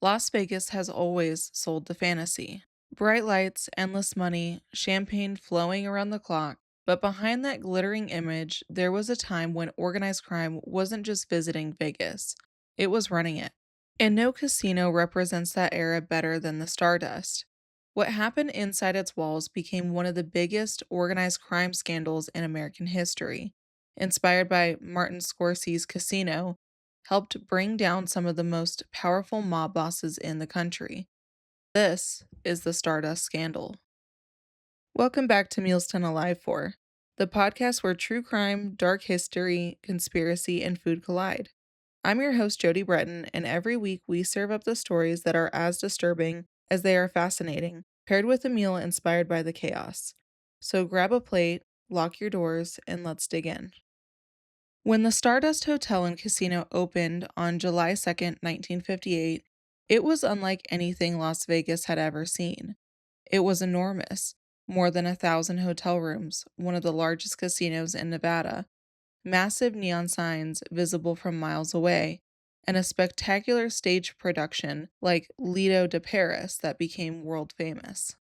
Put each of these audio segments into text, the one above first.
Las Vegas has always sold the fantasy. Bright lights, endless money, champagne flowing around the clock. But behind that glittering image, there was a time when organized crime wasn't just visiting Vegas, it was running it. And no casino represents that era better than the Stardust. What happened inside its walls became one of the biggest organized crime scandals in American history. Inspired by Martin Scorsese's Casino, helped bring down some of the most powerful mob bosses in the country. This is the Stardust Scandal. Welcome back to Meals to Unalive For, the podcast where true crime, dark history, conspiracy, and food collide. I'm your host, Jody Breton, and every week we serve up the stories that are as disturbing as they are fascinating, paired with a meal inspired by the chaos. So grab a plate, lock your doors, and let's dig in. When the Stardust Hotel and Casino opened on July 2nd, 1958, it was unlike anything Las Vegas had ever seen. It was enormous, more than 1,000 hotel rooms, one of the largest casinos in Nevada, massive neon signs visible from miles away, and a spectacular stage production like Lido de Paris that became world famous.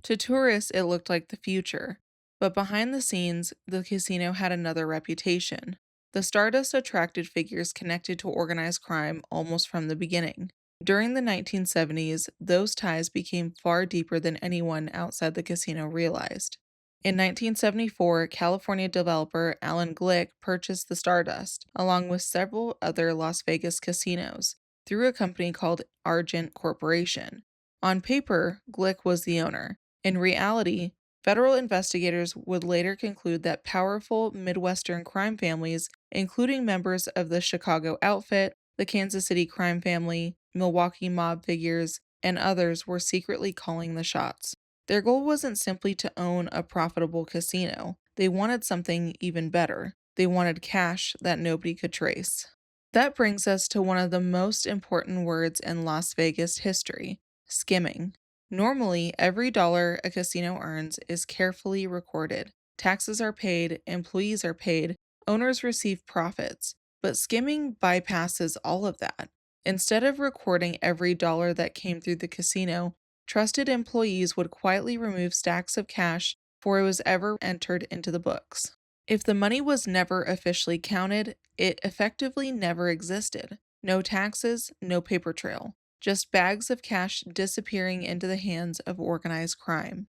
To tourists, it looked like the future, but behind the scenes, the casino had another reputation. The Stardust attracted figures connected to organized crime almost from the beginning. During the 1970s, those ties became far deeper than anyone outside the casino realized. In 1974, California developer Alan Glick purchased the Stardust, along with several other Las Vegas casinos, through a company called Argent Corporation. On paper, Glick was the owner. In reality, federal investigators would later conclude that powerful Midwestern crime families, including members of the Chicago Outfit, the Kansas City crime family, Milwaukee mob figures, and others, were secretly calling the shots. Their goal wasn't simply to own a profitable casino. They wanted something even better. They wanted cash that nobody could trace. That brings us to one of the most important words in Las Vegas history: skimming. Normally, every dollar a casino earns is carefully recorded. Taxes are paid, employees are paid, owners receive profits. But skimming bypasses all of that. Instead of recording every dollar that came through the casino, trusted employees would quietly remove stacks of cash before it was ever entered into the books. If the money was never officially counted, it effectively never existed. No taxes, no paper trail. Just bags of cash disappearing into the hands of organized crime.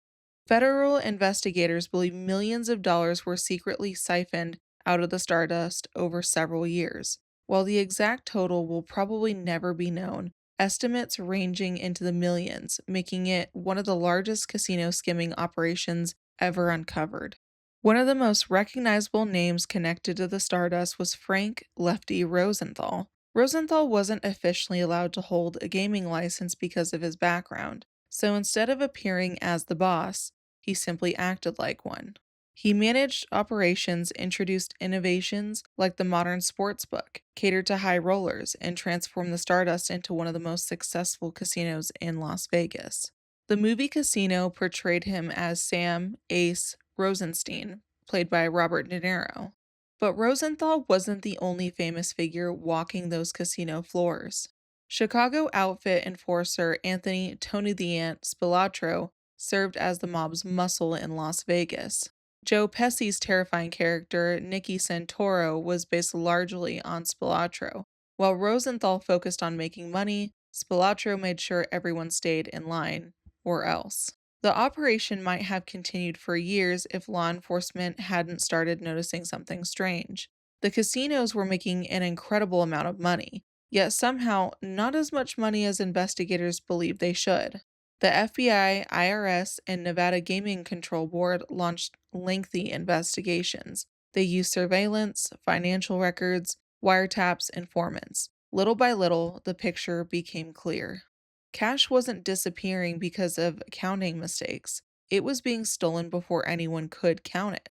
Federal investigators believe millions of dollars were secretly siphoned out of the Stardust over several years. While the exact total will probably never be known, estimates ranging into the millions, making it one of the largest casino skimming operations ever uncovered. One of the most recognizable names connected to the Stardust was Frank Lefty Rosenthal. Rosenthal wasn't officially allowed to hold a gaming license because of his background, so instead of appearing as the boss, he simply acted like one. He managed operations, introduced innovations like the modern sportsbook, catered to high rollers, and transformed the Stardust into one of the most successful casinos in Las Vegas. The movie Casino portrayed him as Sam Ace Rosenstein, played by Robert De Niro. But Rosenthal wasn't the only famous figure walking those casino floors. Chicago outfit enforcer Anthony Tony the Ant Spilatro served as the mob's muscle in Las Vegas. Joe Pesci's terrifying character, Nicky Santoro, was based largely on Spilatro. While Rosenthal focused on making money, Spilatro made sure everyone stayed in line, or else. The operation might have continued for years if law enforcement hadn't started noticing something strange. The casinos were making an incredible amount of money, yet somehow not as much money as investigators believed they should. The FBI, IRS, and Nevada Gaming Control Board launched lengthy investigations. They used surveillance, financial records, wiretaps, informants. Little by little, the picture became clear. Cash wasn't disappearing because of accounting mistakes. It was being stolen before anyone could count it.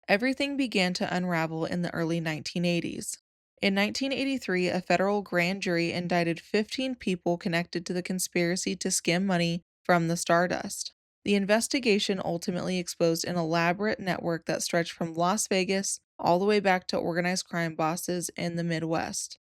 Everything began to unravel in the early 1980s. In 1983, a federal grand jury indicted 15 people connected to the conspiracy to skim money from the Stardust. The investigation ultimately exposed an elaborate network that stretched from Las Vegas all the way back to organized crime bosses in the Midwest.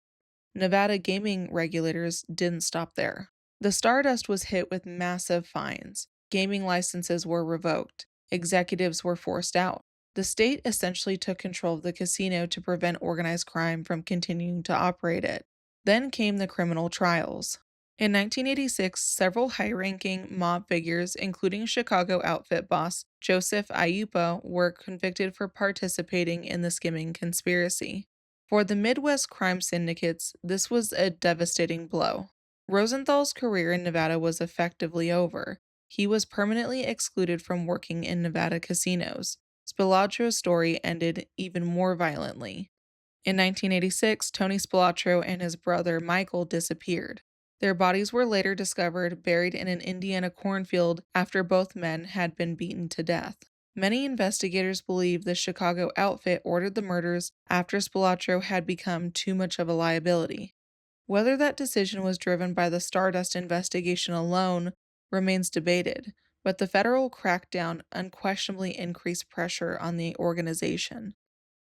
Nevada gaming regulators didn't stop there. The Stardust was hit with massive fines. Gaming licenses were revoked. Executives were forced out. The state essentially took control of the casino to prevent organized crime from continuing to operate it. Then came the criminal trials. In 1986, several high ranking mob figures, including Chicago outfit boss Joseph Ayupa, were convicted for participating in the skimming conspiracy. For the Midwest crime syndicates, this was a devastating blow. Rosenthal's career in Nevada was effectively over. He was permanently excluded from working in Nevada casinos. Spilatro's story ended even more violently. In 1986, Tony Spilatro and his brother Michael disappeared. Their bodies were later discovered buried in an Indiana cornfield after both men had been beaten to death. Many investigators believe the Chicago outfit ordered the murders after Spilatro had become too much of a liability. Whether that decision was driven by the Stardust investigation alone remains debated, but the federal crackdown unquestionably increased pressure on the organization.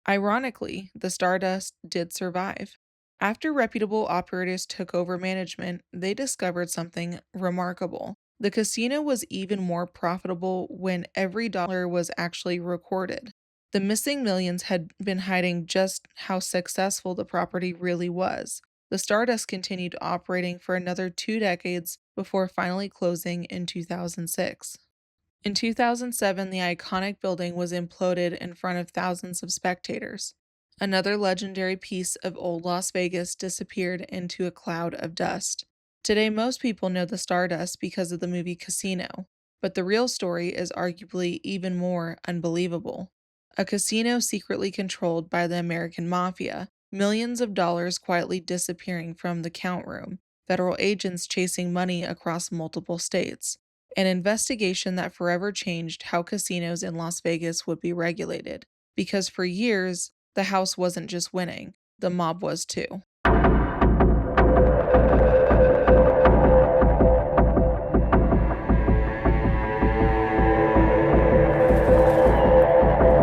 Ironically, the Stardust did survive. After reputable operators took over management, they discovered something remarkable. The casino was even more profitable when every dollar was actually recorded. The missing millions had been hiding just how successful the property really was. The Stardust continued operating for another 2 decades before finally closing in 2006. In 2007, the iconic building was imploded in front of thousands of spectators. Another legendary piece of old Las Vegas disappeared into a cloud of dust. Today, most people know the Stardust because of the movie Casino, but the real story is arguably even more unbelievable. A casino secretly controlled by the American Mafia, millions of dollars quietly disappearing from the count room, federal agents chasing money across multiple states. An investigation that forever changed how casinos in Las Vegas would be regulated. Because for years, the house wasn't just winning, the mob was too.